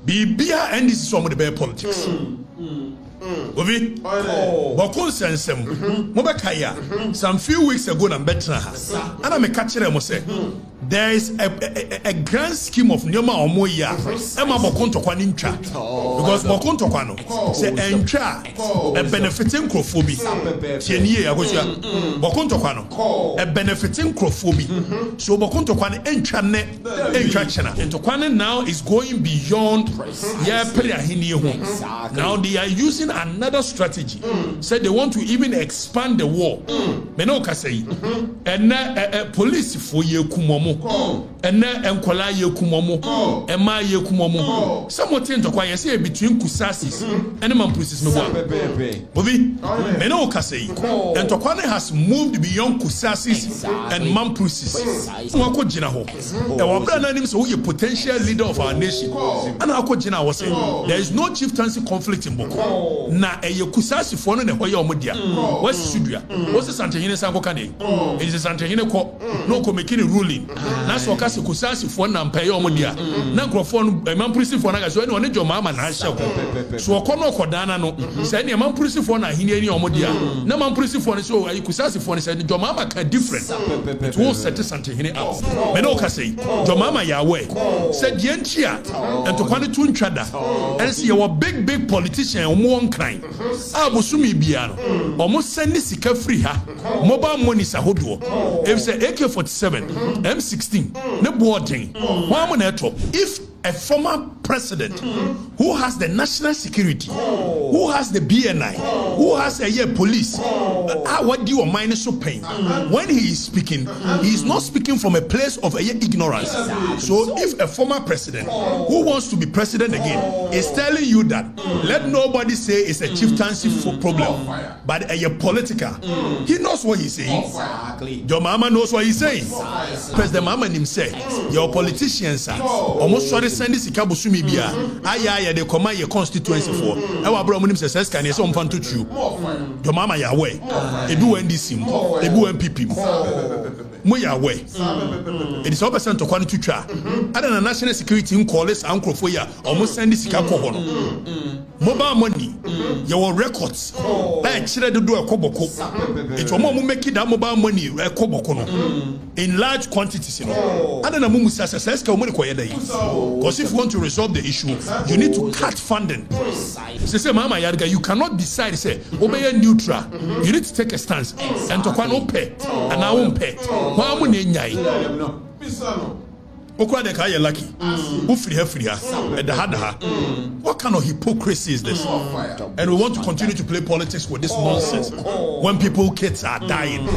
Bibia and this is some of the bear politics. Ovi, Bawku sensem, Mobakaya, some few weeks ago, I'm better. And I'm a catcher, I must say. There is a grand scheme of Nyoma Omoya, Emma Bawku to Kwanincha. Because Bawku to Kwano, say, entra, a benefiting crofobia. Tienye, I was here. Bawku to Kwano, a benefiting crofobia. So Bawku to Kwano, entra chana. And to Kwano now is going beyond, now they are using another strategy. Said they want to even expand the war. Menoka say, and police for ye kumomo, and enkola ye kumomo, and my ye kumomo. Somewhat into quiet say between Kusasis and Mampusis no Bovi. Menoka say, and Tokwane has moved beyond Kusasis and Mampusis. Wako Jinaho. And Wabrana names who a potential leader of our nation. And Wako Jina was saying, there is no chieftaincy conflict in Boko. Na Kusasi for no Hoya Modia. What's Sudria? What's the Santahine Sankokane? It is a Santahine no making a ruling. That's what Kasi Kusasi for Nampayo Modia. Nagrofon, a man prison for Naga, so anyone your mamma and Hasha. So a corner Kodana no, said a man prison for Nahini or Modia. No man prison for so Kusasi for said your mamma can different. It was set to Santahine out. Menoka say, your mamma Yahweh said Yenchia and to Quanitun Chada and see our big politician or more crime. Abosumi Biano almost send this free ha mobile money sahodo. If say AK-47, M16, no boarding. If a former president who has the national security, who has the BNI, who has a police, what do you mind so pain? When he is speaking, he is not speaking from a place of ignorance. So if a former president who wants to be president again is telling you that, let nobody say it's a chieftaincy problem, but a political, he knows what he's saying. Your mama knows what he's saying. President Mahama himself, your politicians are almost sorry send this Kabusumi Bia. Aya, they command your constituency for. Our brother says, can you some fun to you? Your mama Yahweh, a do NDC, a do MPP. It is all percent to quality tra. Other than national security in call this uncle for ya, almost send this mobile money, your records. Like Chile do a koboko. It will make it that mobile money a koboko in large quantities. You know, other than Mumu says, because if you want to resolve the issue, you need to cut funding. Say, Mama Yarga, you cannot decide, say, obey neutral. You need to take a stance. And to one pay, and I won't pay. Lucky. What kind of hypocrisy is this? And we want to continue to play politics with this nonsense when kids are dying.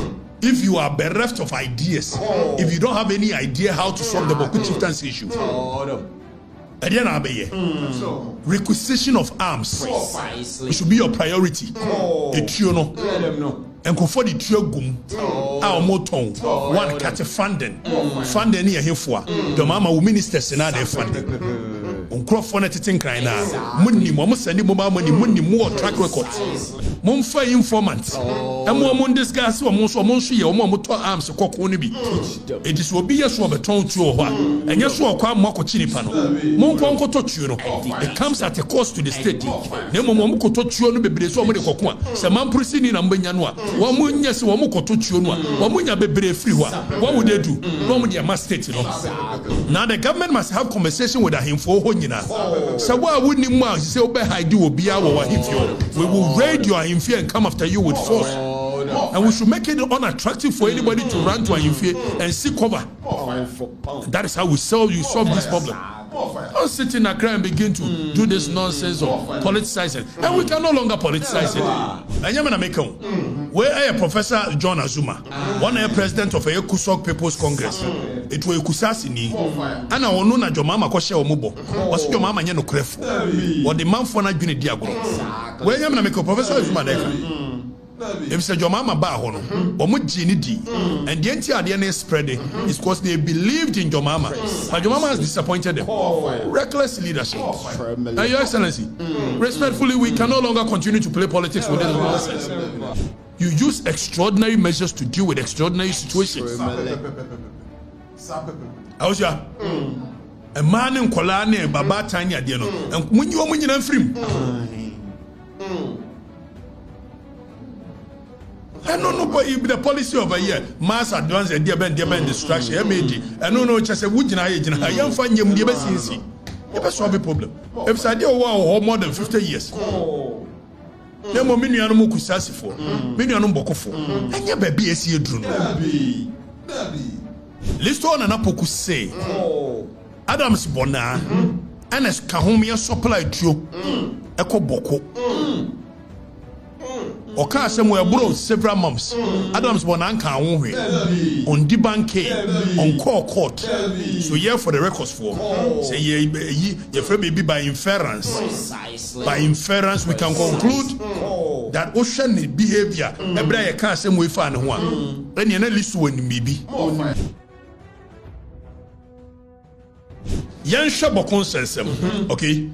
If you are bereft of ideas, if you don't have any idea how to solve the Bawku chieftaincy issue, requisition of arms it should be your priority. And for the gum, our moton, one cat funding here for the mama ministers in other funding. Uncrophone at it in Kraina, Munni, Momus and mobile money, Munni more track records. Monfa informants, and more Mundis gas or Monsi or Momoto arms, a cock won't be. It is will be a swab a tone to a one, and yes, walk Moko Chinipano. Monco Tochuno, it comes at a cost to the state. Nemo Momoko Tochuno be so many cocoa, Saman Prisini and Benyanua, one moon yes, Wamoko Tochuno, Wamunya be free. What would they do? No, they must state. Now the government must have conversation with him for so why wouldn't you say I do be our we will raid your infear and come after you with force. And we should make it unattractive for anybody to run to an infear and seek cover. That is how we solve this problem. Don't sit in Accra and begin to do this nonsense of politicizing. And we can no longer politicize it. And you're make where a Professor John Azuma, one a president of a Kusok People's Congress. It will Kusasini. And I will know that your mama Koshe Omubo. Was your mama Yano Kref? Or the man for not being a diagram. Where you're make a Professor Azuma. If say your mama ba hono, omo GND, and the entire DNA spreading is because they believed in your mama, but your mama has disappointed them. Reckless leadership. Now, Your Excellency, respectfully, we can no longer continue to play politics with this nonsense. You use extraordinary measures to deal with extraordinary situations. How's ya? a man in Kolane, Baba Tanya Diano, and when you are winning and free. I don't know what the policy of a year, mass advance and dear distraction, MAD. I don't know just a wood in age and I am finding you never see. Never solve a problem. If I do more than 50 years. There are many animal kusasi for, many animal boko for, and your baby is here drone. List on an apple could say Adams Bona, and as Kahomia supply true, Echo Boko. Oka somewhere bro several months. Adams Bonanka on Dibanke on core court. So yeah, for the records for say your friend may be by inference. By inference, we can conclude that ocean behavior. Ebra can't say we find one. Then you list when maybe. Yan Shabokon says, okay.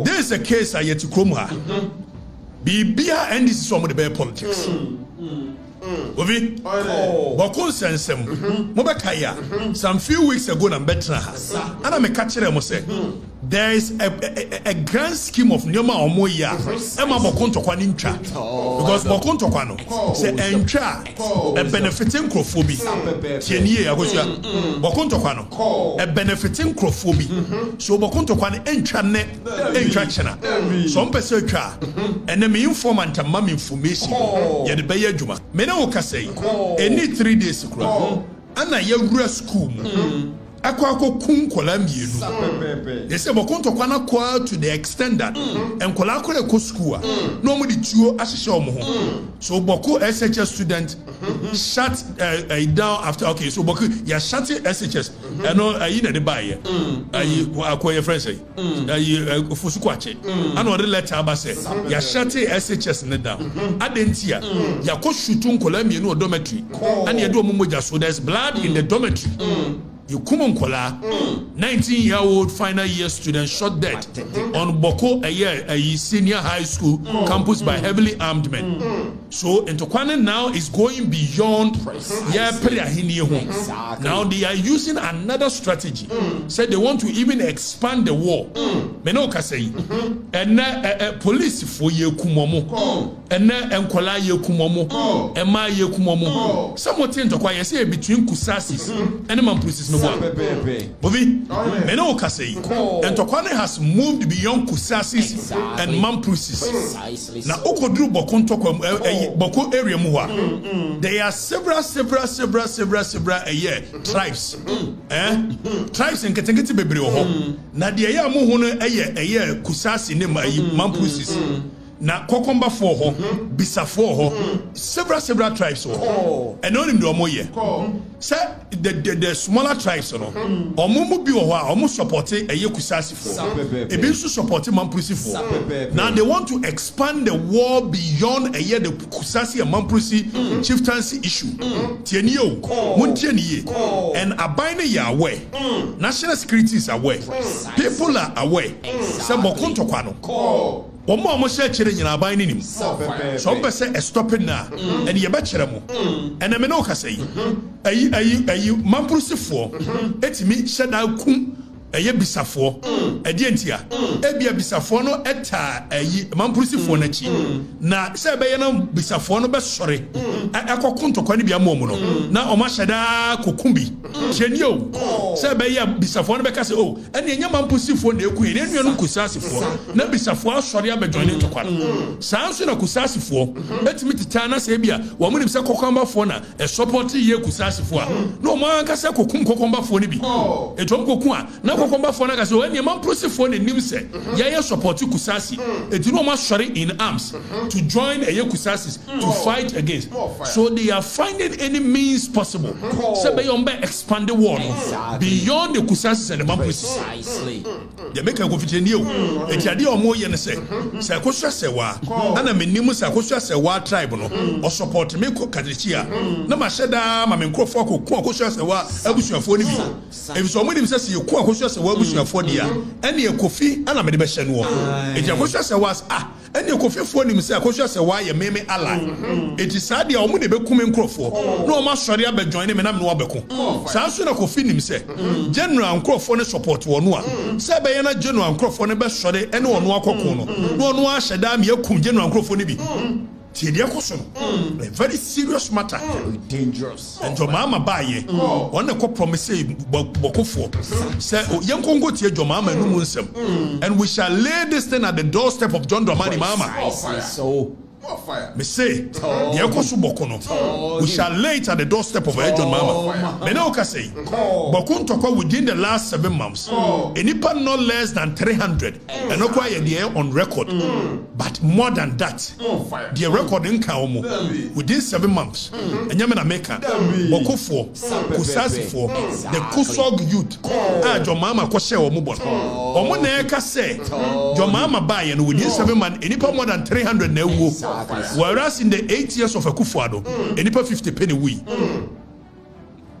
There is a case I yet to come here. Bibia and this is some of the bad politics. Ovi, Bawku sensem, Mobakaya. Some few weeks ago, I'm better. And I'm a catcher. I must say, there is a grand scheme of Nyoma Omoya. Emma Bawku to Kwanincha because Bawku to Kwano say encha a benefiting crofobia. Tienye Agosia Bawku to Kwano a benefiting crofobia. So Bawku to Kwano encha ne encha chena. Some person cha and the informant and mum information. Ya the Bayer Juma. Oka say any 3 days kura ana yewura school mu akwa kum kola mienu they say Bawku to Kwana kwa to the extent that enkola akwa ko school no mo di tuo ahihye omo ho so Bawku SHS student shut down after okay so Bawku ya shut SHS no ayi na de buy ayi akwa your friend say ayi ofusukwache ana ode letter aba say ya shut SHS ne down adentia ya ko shoot nkola mienu o dormitory and ya do omo moja so there's blood in the dormitory. You come on, 19-year-old final year student shot dead on Bawku, a senior high school campus by heavily armed men. So, Ntokwane now is going beyond. Now they are using another strategy. Said they want to even expand the war. Menoka say, and police for ye kumomo, and enkola ye kumomo, ema ye kumomo. Somewhat Ntokwane say between kusasis and mampusis no. Bovi, Menoka say, and Ntokwane has moved beyond kusasis and mampusis. Now, Okodru Bawku area muwa. There are several tribes. Tribes in Ketengeti bebre ho. Na dia ya mu hono kusasi ne mampusis. Na kokomba for ho, bisa for ho, several tribes ho. And only do omoye. Say the smaller tribes no. Omo bi ho a omo support kusasi for. E bi so support mampusi for. Now they want to expand the war beyond the kusasi and mampusi chieftaincy issue. Tienio, muntienie. And abine ya aware. National security is aware. People are aware. Say Bawku to Kwano. Omo share chere nyina ban nim so be say stop na and ye be chere mo and me no ka say ayi mampurusifo etimi sheda kum eye bisafo edientia ebia bisafo no eta ayi mampurusifo na chi na se be ye na bisafo no be sore akokunto ne bia momu no na o ma sheda kokumbi chenio se be ye bisafo no be ka se o ene nya mampurusifo na eku ene enu kusasifo na bisafo asore abejoine tokwa sanso na kusasifo etimi titana se bia wo mu nim se kokombafo na e support ye kusasifo a no mo anka se kokum kokombafo ne bi etom kokun a na kokomba for na ka so any man prosifo ne nim se ye support kusasi eti no ma sure in arms to join a kusasis to fight against so they are finding any means possible so be on expand the war beyond the kusasis and the man precisely they make a go fit new eti ade o mo ye ne se koso se wa ana menim se koso se wa tribe no o support me ko kadechia na ma sheda ma me nkrofo ko koso se wa abusuafo ni bi e so mo nim se ye ko koso akosua se wa busuafo dia ene ekofi ana me de be hye no enti akosua se was ene ekofifo nim se akosua se wa ye meme ally enti saa dia omo de be kume nkrofo na o ma sori abejoin ne me na me no abeko saa so na kofi nim se general nkrofo ne support wo no a se be ye na general nkrofo ne be sori ene ono akoko no na ono a hyeda me akum general nkrofo ne bi Tidia kosono. A very serious matter. Very dangerous. And John Mahama baye. On the promise bokofo. Say yankongo tie John Mahama no munsem. And we shall lay this thing at the doorstep of John Dramani Mahama. So me say, we shall lay it at the doorstep of John Mahama. Me no ka say, Bokun toko within the last 7 months. Enipa not less than 300. And no quite the on record. But more than that, the record in Kaomo within 7 months. And Yamena Meka, Bokofo, Kusasifo, the Kusog youth. John Mahama Koshe or Mubon. Omoneka say, John Mahama buy and within 7 months, enipa more than 300 newu. Whereas in the 8 years of Akufo-Addo, enipa 50 penny we.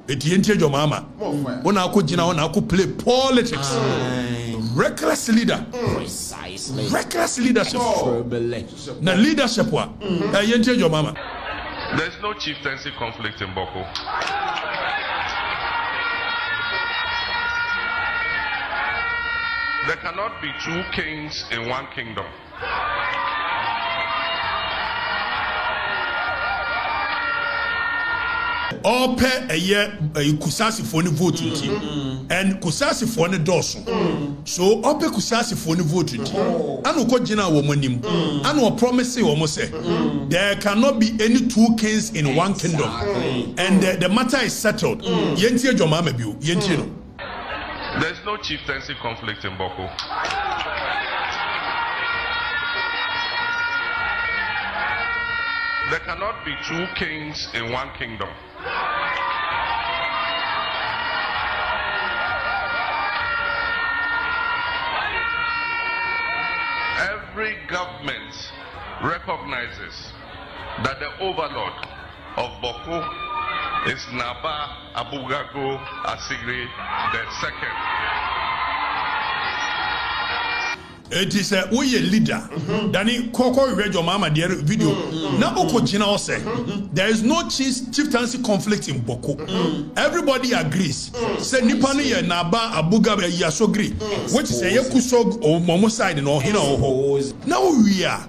Etientie John Mahama. Ona ako jina ona ako play politics. Reckless leader. precisely. Reckless leadership. Turbulent. Na leadership wa. Etientie John Mahama. There's no chieftaincy conflict in Bawku. There cannot be 2 kings in 1 kingdom. All pay a year kusasi for the vote and kusasi for the dorsum. So all pay kusasi for the vote. Anu ko jina womanim. Anu promise almost say there cannot be any 2 kings in 1 kingdom. And the matter is settled. Yentie John Mahama biu. Yentie no. There's no chieftaincy conflict in Bawku. There cannot be 2 kings in 1 kingdom. Every government recognizes that the overlord of Bawku is Naba Abugago Asigri II. It is a leader. Dani Koko read your mama dear video. Now Oko Jina say there is no chieftaincy conflict in Bawku. Everybody agrees. Say Nipani ya Naba Abuga Yasogri. Which is a Yakusog or Momo side or Hina or now we are.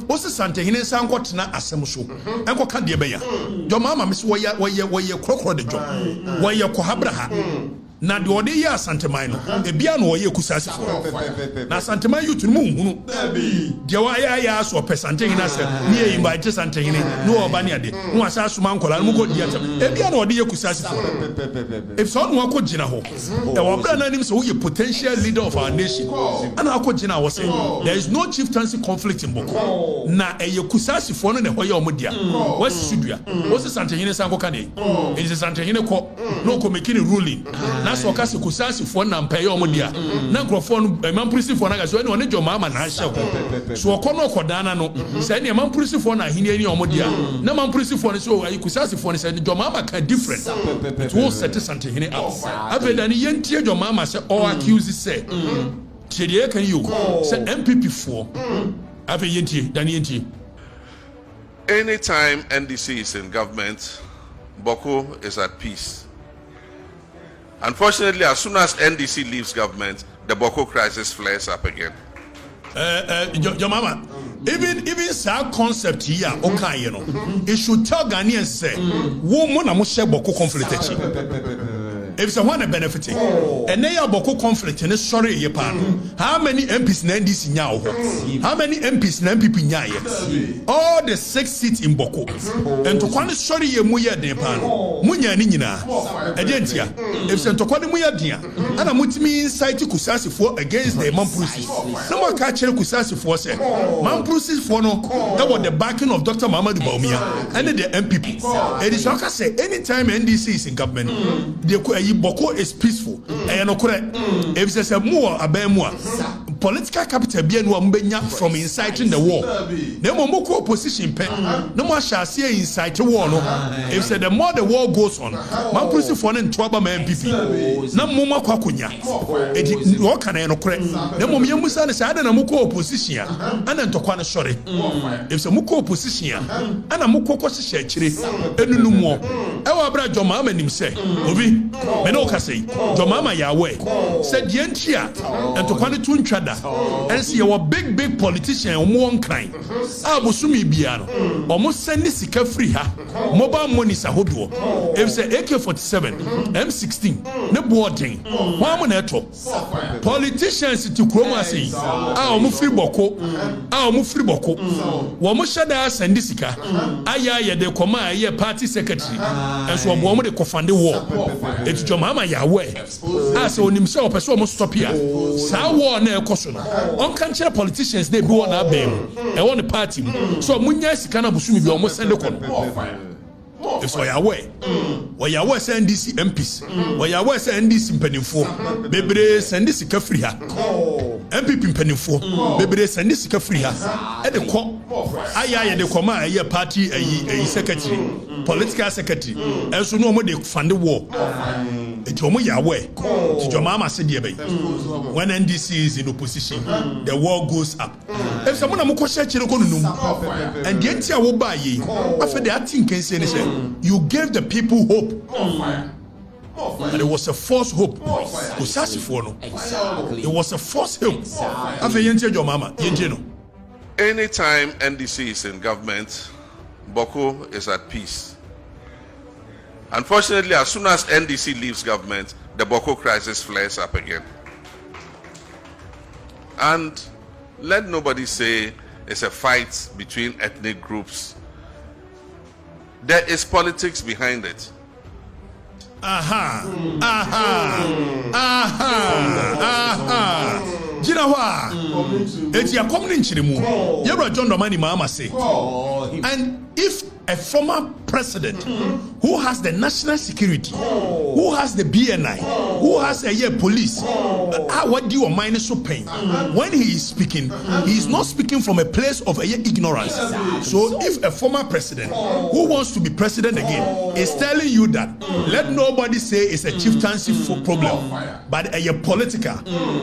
What's the Santa Hine Sankot na Asemuso? Uncle Kandiabeya. Your mama miss where you crocodile the job. Where you Kohabraha. Na de ode ya santemai no e bia no ye kusase fo na santemai youth mu hunu de wa ya so pesante hina se ne e invite sante hine no oba ne ade no asa suma nkola no ko dia tam e bia no ode ye kusase fo if so no ko gina ho e wa bra na nim so we potential leader of our nation ana ko gina wo say there is no chieftaincy conflict in Bawku na e ye kusase fo no ne ho ye omodia what sudua what sante hine san ko kan e is sante hine ko no ko making ruling so kasi kusasi fo na mpaye omodia na nkrofo no manpolisi fo na ga so ene one John Mahama na hye ko so okono okodana no se ene manpolisi fo na ahini ani omodia na manpolisi fo no so ayi kusasi fo no se John Mahama ka different it will set something hini up aveda ni yentie John Mahama se all accuse say chedie kan you se MPP fo ave yentie dan yentie. Anytime NDC is in government, Bawku is at peace. Unfortunately, as soon as NDC leaves government, the Bawku crisis flares up again. Your mama, even that concept here, okay, you know, it should tell Ghanaians say, woman, I must share Bawku conflict. If someone benefiting, and they are Bawku conflict, and sorry, ye pan. How many MPs in NDC now? How many MPs in MPP now? All the 6 seats in Bawku, and to quite sorry, ye muya de pan, munya nina, agentia. If Saint Tokwane muya dia, and a mutimi inside to Kusasi for against the Mampusi. No more catch Kusasi for say, Mampusi for no, that was the backing of Dr. Mahama Baumia and the MPP. It is like I say, anytime NDC is in government, the Bawku is peaceful. And no correct. If there's a more political capital be no ambenya from inciting the war. Na mo ko opposition pe. Na mo ahase incite war no. If said the more the war goes on, man pursue for no ntoaba ma MPP. Na mo makwakonya. Edi wo kana no kore. Na mo yemusa ne sa na mo ko opposition a. Ana ntokwa no sore. If say mo ko opposition a. Ana mo ko hyehyɛ akire. Enunu mo. E wa bra John Mahama nim say. Obi. Me no ka say. John Mahama ya we. Said the entia. Ntokwa no tu ntwada. And see your big politician omo nkran. A bosumi bia no. Omo send sika free ha. Mobile money sa hodo. If say AK47, M16, ne boarding. Wa mo na eto. Politicians to kroma say. A omo free boko. A omo free boko. Wo mo shada send sika. Aya de koma aye party secretary. And so omo de kofande war. Eti John Mahama ya we. As onim say opeso omo stop here. Sa war na ekoso no. On can share politicians they be on abem. E won the party. So munya sika na busumi bi omo send kono. If so Yahweh, or Yahweh send this MPs, or Yahweh send this penifo, Bebre send this Kafria, MPP penifo, Bebre send this Kafria, at the co, Aya de Coma, a party, a secretary, political secretary, and so no more they fund the war. It's Yahweh, to your mama said, when NDC is in opposition, the war goes up. If someone a Mokosha Chirokonu, and the entire will buy ye, after that thing can say, you gave the people hope. And it was a false hope. It was a false hope. Anytime NDC is in government, Bawku is at peace. Unfortunately, as soon as NDC leaves government, the Bawku crisis flares up again. And let nobody say it's a fight between ethnic groups. There is politics behind it. Jinawa, it's your coming chirimu. You're John Mahama say. And if a former president who has the national security, who has the BNI, who has a police, what do you mind so pain? When he is speaking, he is not speaking from a place of ignorance. So if a former president who wants to be president again is telling you that, let nobody say it's a chieftaincy problem, but a political,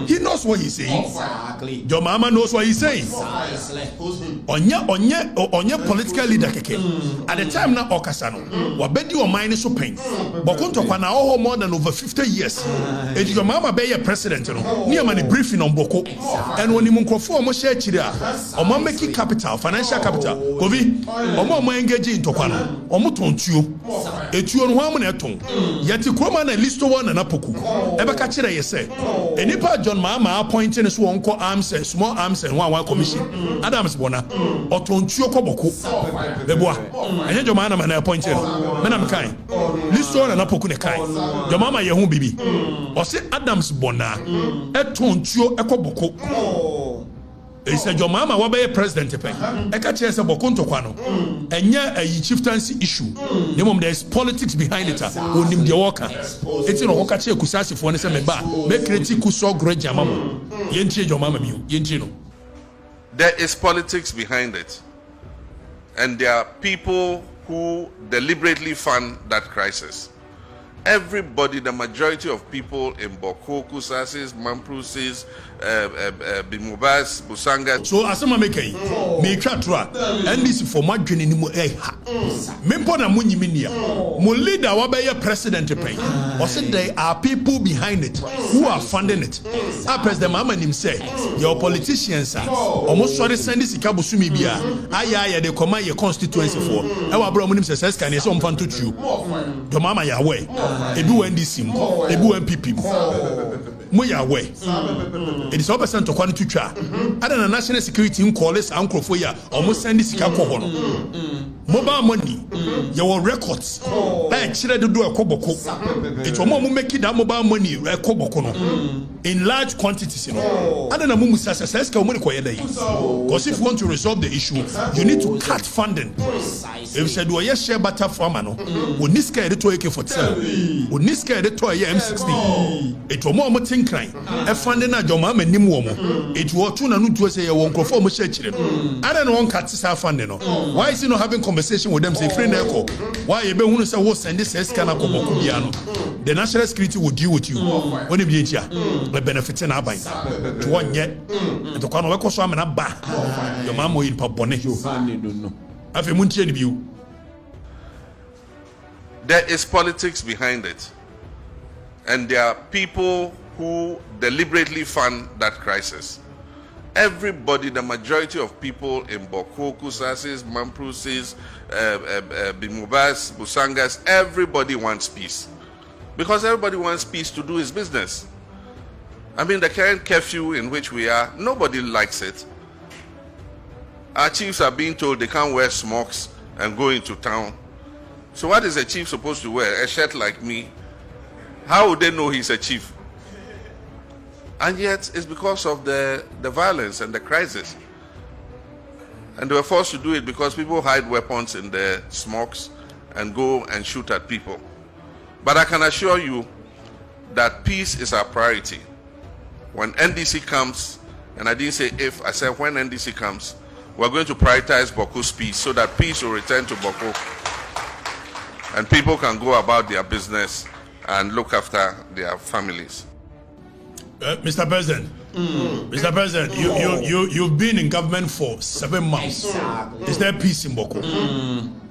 he knows what he's saying. Exactly. Your mama knows what he's saying. Onye political leader keke. At the time na Okasano, wabedi o mine so pain. Bokunto kwa na oho more than over 50 years. And your mama be your president no. Ni amani briefing on Bawku. And when you mkrofo omo share chire a, omo make capital, financial capital. Kovi, omo engage into kwa no. Omo tontuo. Etuo no ho na eton. Yeti kroma na listo one na poku. Ebe ka chire ye say. Enipa John Mahama appointing so onko arms and small arms and one commission. Adams bona. Otontuo ko Bawku. Beboa. Anya John Mahama na appointed. Me na me kan. Listo na poku ne kan. John Mahama ye hu bibi. O se Adams bona. Etontuo Bawku. He said John Mahama wa be president pe. E ka chere se Bawku ntokwa no. Enya a chieftaincy issue. Nemom there is politics behind it. Onim de worker. Eti no ka chere kusasifo ne se me ba. Me critical so grudge amamo. Ye ntie John Mahama mi. Ye ntie no. There is politics behind it. And there are people who deliberately fund that crisis. Everybody, the majority of people in Bawku, Kusasis, Mamprusis, Bimobas, Busanga. So asama mekei, me twa and this for my journey ni mo ha. Mempo na munyi minia. Mo leader wa be president pay. Or said there are people behind it who are funding it. President Mahama nim say, your politicians are almost sorry send this ikabusumi bia. Aya they command your constituency for. E wa bro mo nim say can you some fan to you. Your mama ya way. Ebu NDC mo, ebu MPP mo ya we. It is 100% to kwani tutwa. Ada na national security in calls ankrofo ya almost send this sika ko no. Mobile money, your records. Like chire do Bawku. It omo make that mobile money Bawku no. in large quantities, you know. And then a mumu says, because if you want to resolve the issue, you need to cut funding. If you said, well, yes, share butter farmer, no, when this guy to AK-47, when this guy to M16, it was more think crime. A funding at your mom and Nimuomo, it was two and two say, I won't conform with children. I don't want cuts our funding. Why is he not having conversation with them? Say, friend, why you be say, what's send this kind of the national security will deal with you when you be here. But benefits in our bind to 1 year and to come work so I'm in ba your mom will in Papone. Have a muntian view. There is politics behind it, and there are people who deliberately fund that crisis. Everybody, the majority of people in Bawku, Kusasis, Mamprusis, Bimubas, Busangas, everybody wants peace. Because everybody wants peace to do his business. I mean, the current curfew in which we are, nobody likes it. Our chiefs are being told they can't wear smocks and go into town. So what is a chief supposed to wear? A shirt like me? How would they know he's a chief? And yet, it's because of the violence and the crisis. And they were forced to do it because people hide weapons in their smocks and go and shoot at people. But I can assure you that peace is our priority. When NDC comes, and I didn't say if, I said when NDC comes, we're going to prioritize Bawku's peace so that peace will return to Bawku and people can go about their business and look after their families. Mr. President, Mr. President, you've been in government for 7 months. Exactly. Is there peace in Bawku?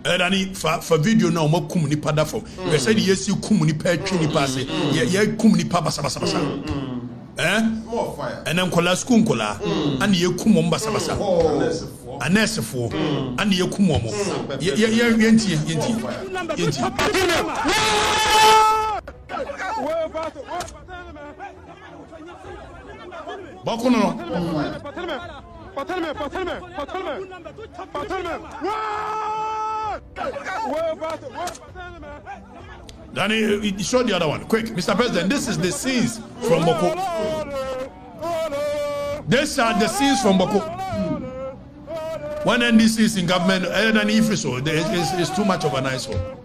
And for video now, more kumuni pada for. We said yes, you kumuni pa chini passe. Yeah, kumuni pa basa basa basa. More fire. And then kola skunkola, and ye kumom basa basa. Anesefo, and ye kumomo. Yenti. Bawku no. Danny, show the other one. Quick, Mr. President, this is the scenes from Bawku. These are the scenes from Bawku. When NDC is in government, it's too much of an eyesore.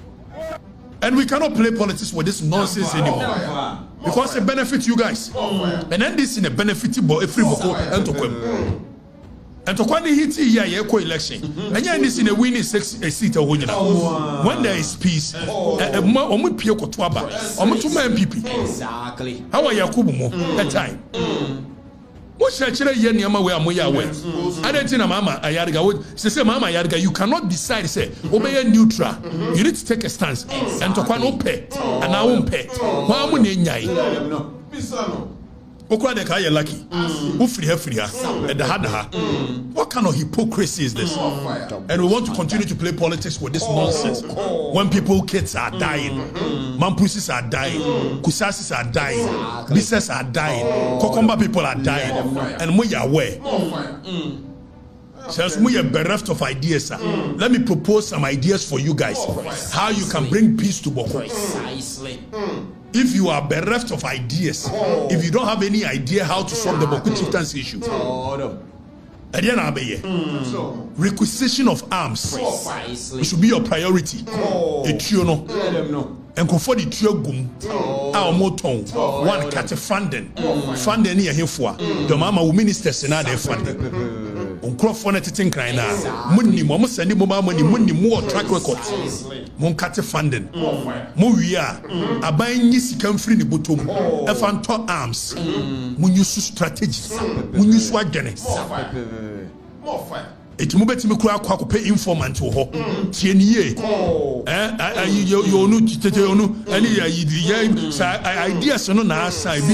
And we cannot play politics with this nonsense anymore. Because it benefits you guys. And NDC is a benefit free Bawku and to come. And to when hit here, election, and yeah, this in a winning seat of when there is peace, almost Pio Kotwaba, almost 2 men people. Exactly. How are Yakubu that time? What's actually Yama where I'm away? I don't think Mama Ayarga say Mama Ayarga, you cannot decide, say, obey neutral. You need to take a stance and to one pay and I won't pay. Why would you? Okwa kaya lucky. Who free at the hard. What kind of hypocrisy is this? And we want to continue to play politics with this nonsense. When kids are dying, Mampusis are dying, Kusasis are dying, business are dying, Kokomba people are dying, and we are aware. Since we are bereft of ideas, sir, let me propose some ideas for you guys. How you can bring peace to Bawku. Precisely. If you are bereft of ideas, if you don't have any idea how to solve the Bawku chieftains issue, requisition of arms should be your priority. And for the trio gum, our moton, one cat funding near him for the mama ministers and other funding. On Crawford at think right now, money, Mama sending mobile money, more track records, Mon cat funding, Moria, a buying this come free the bottom, a fan top arms, when you strategy, when you swag Dennis. More fire. It move to me kwa pay informant to ho tienie any ideas no na asa bi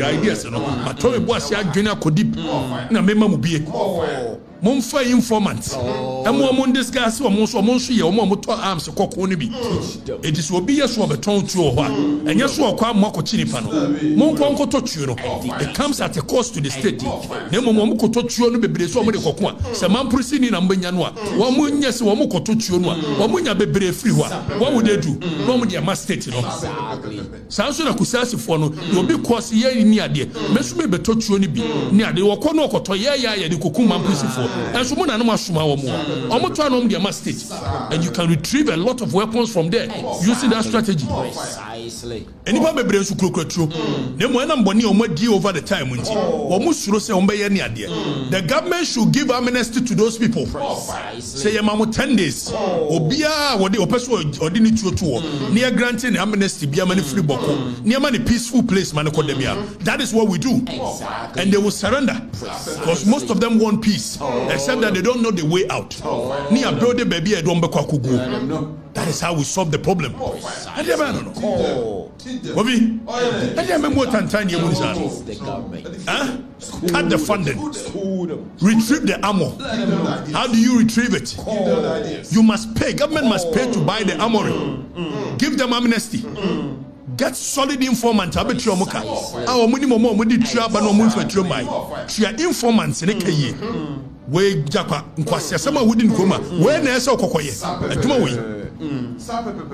ideas no mato me boss ya dwena kodip na mema mu bie Momfa informant. Emo mo discuss o mo so ye o mo to arms kokko ni bi. It is obi yeso obeton tu o ho a. Enye so okwa mo akochi nipa no. Mo nko to tuo no. It comes at a cost to the state. Na mo mo koto tuo no bebre so mo de kokko a. Se man prosini na mbanya no a. Wo mo nya se wo mo koto tuo no a. Wo mo nya bebre free ho a. What would they do? No mo de ma state no. Sanso na kusasifo no. Obi cost ye ni ade. Mesu me beto tuo ni bi. Ni ade wo ko no koto ye de koku man prosifo. And you can retrieve a lot of weapons from there using that strategy. Anybody be brain over the time. The government should give amnesty to those people. Say 10 days. Obia what the person or didn't you near granting amnesty be a many free boko near many peaceful place that is what we do. And they will surrender because most of them want peace. Except that they don't know the way out. Near brother baby I don't that is how we solve the problem. I don't know. Bobby, I don't know cut the funding. Retrieve the ammo. How do you retrieve it? You must pay. Government must pay to buy the armory. Give them amnesty. Get solid informants. I bet you moka. Our minimum more money triaba no money for my. Tria informants in a key. We japa nkwasi asema wudi nkoma. We na esa okokoye. Adwuma we.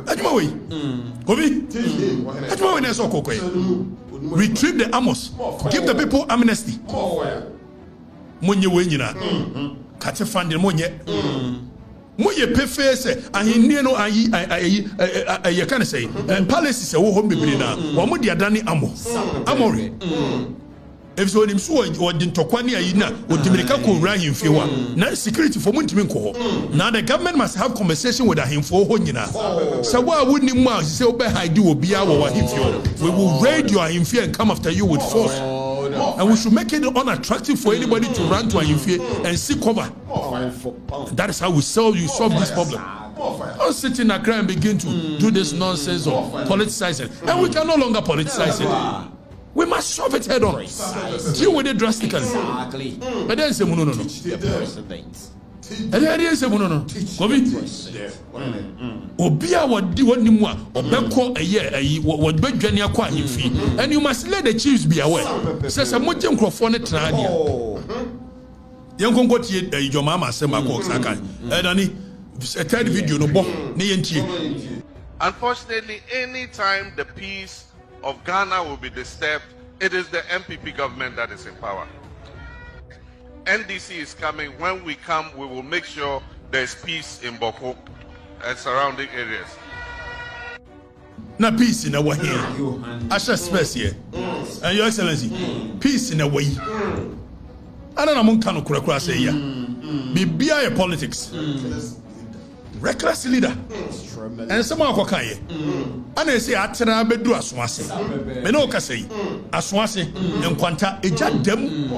Adwuma we. Obi. Adwuma we na esa okokoye. Retrieve the amos. Give the people amnesty. Monye we nyina. Kate funding monye. Moye pefe se ahenni no ayi you can say palace se wo hom bibiri na wo mo dia dane amore if so nim so o di ntokwa ne ayi na o dimirika ko wura ahemfie wa na security for ntimi nko ho. Now the government must have conversation with ahemfo ho nyina so wa woni mu a se obe hide obi a wo ahemfie we will raid your ahemfie and come after you with force. And we should make it unattractive for anybody to run to Ahimfie and seek cover. That is how we solve this problem. Don't sit in Accra and begin to do this nonsense or politicize it. And we can no longer politicize it. We must solve it head on. Deal with it drastically. But then say no. And you must let the chiefs be aware. Says a much microphone trania. Young go to your mama sema ko saka. Edani a third video no bo Unfortunately, any time the peace of Ghana will be disturbed, it is the MPP government that is in power. NDC is coming. When we come, we will make sure there's peace in Bawku and surrounding areas. Na peace in our here. Asha space here. And Your Excellency, peace in a way. I don't know kanu kura say ya. Bibia politics. Reckless leader. And someone ko kan ye. Ana say atena bedu aswase. Me no ka say aswase enkwanta eja dem.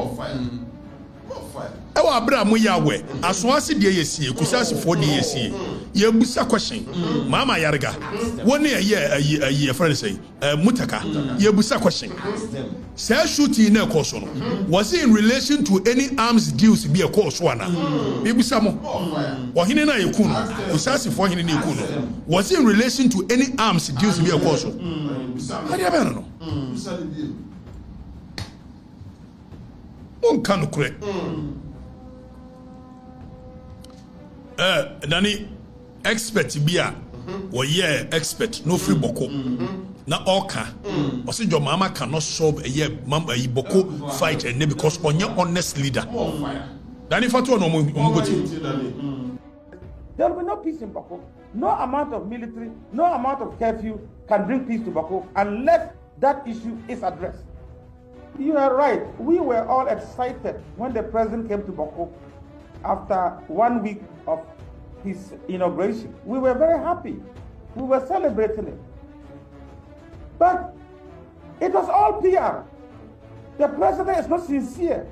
Ewa abra mu yawe aswase de yesie kusase fo de yesie ye busa question mama yarga woni ye friend say mutaka ye busa question say shooting na course no was it in relation to any arms deals be a course one be busa mo ohine na ye kunu kusase fo ohine na ye kunu was it in relation to any arms deals be a course hadi abana no on kan kure Dani expert bia wo ye expert no free boko na oka o se John Mahama cannot solve a ye mama yi boko fight and because onye honest leader Dani fatu no mo goti there will be no peace in Bawku. No amount of military, no amount of curfew can bring peace to Bawku unless that issue is addressed. You are right. We were all excited when the president came to Bawku after 1 week of his inauguration. We were very happy. We were celebrating it. But it was all PR. The president is not sincere.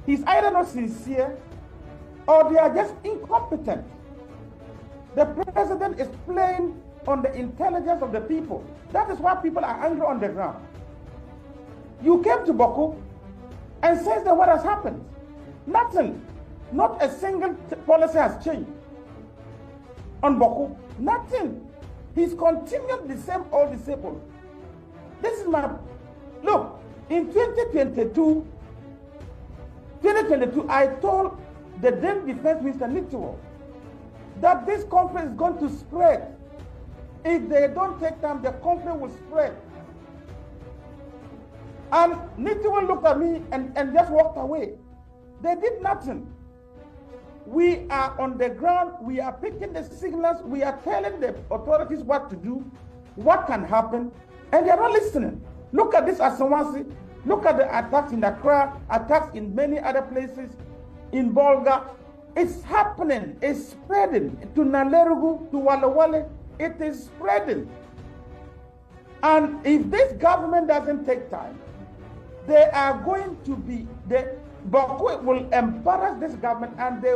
He's either not sincere or they are just incompetent. The president is playing on the intelligence of the people. That is why people are angry on the ground. You came to Bawku, and since then what has happened? Nothing. Not a single policy has changed on Bawku. Nothing. He's continued the same old. This is my look. In 2022, I told the then Defense Minister Nitiwo that this conflict is going to spread. If they don't take time, the conflict will spread. And Nitiwo looked at me and just walked away. They did nothing. We are on the ground, we are picking the signals, we are telling the authorities what to do, what can happen, and they are not listening. Look at this Asawasi, look at the attacks in Accra, attacks in many other places, in Bolga. It's happening, it's spreading to Nalerugu, to Walawale, it is spreading. And if this government doesn't take time, they are going to be, Bawku will embarrass this government and they